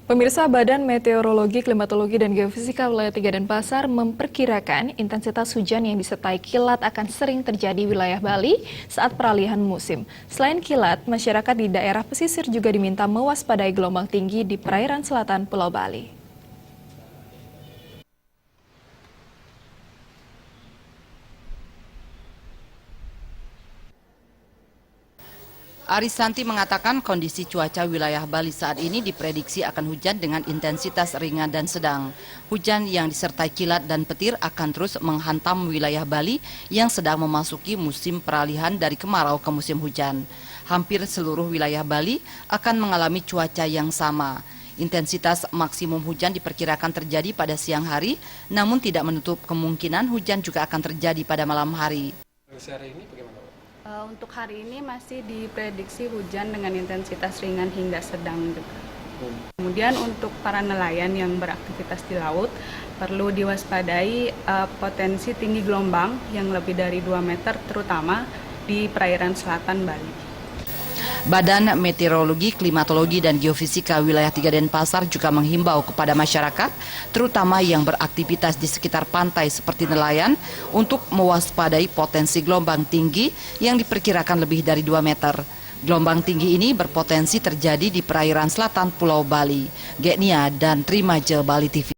Pemirsa, Badan Meteorologi, Klimatologi, dan Geofisika Wilayah 3 Denpasar memperkirakan intensitas hujan yang disertai kilat akan sering terjadi di wilayah Bali saat peralihan musim. Selain kilat, masyarakat di daerah pesisir juga diminta mewaspadai gelombang tinggi di perairan selatan Pulau Bali. Arisanti mengatakan kondisi cuaca wilayah Bali saat ini diprediksi akan hujan dengan intensitas ringan dan sedang. Hujan yang disertai kilat dan petir akan terus menghantam wilayah Bali yang sedang memasuki musim peralihan dari kemarau ke musim hujan. Hampir seluruh wilayah Bali akan mengalami cuaca yang sama. Intensitas maksimum hujan diperkirakan terjadi pada siang hari, namun tidak menutup kemungkinan hujan juga akan terjadi pada malam hari. Hari ini bagaimana, Pak? Untuk hari ini masih diprediksi hujan dengan intensitas ringan hingga sedang juga. Kemudian untuk para nelayan yang beraktivitas di laut perlu diwaspadai potensi tinggi gelombang yang lebih dari 2 meter terutama di perairan selatan Bali. Badan Meteorologi, Klimatologi, dan Geofisika Wilayah 3 Denpasar juga menghimbau kepada masyarakat, terutama yang beraktivitas di sekitar pantai seperti nelayan, untuk mewaspadai potensi gelombang tinggi yang diperkirakan lebih dari 2 meter. Gelombang tinggi ini berpotensi terjadi di perairan selatan Pulau Bali. Genia dan Trimaje, Bali TV.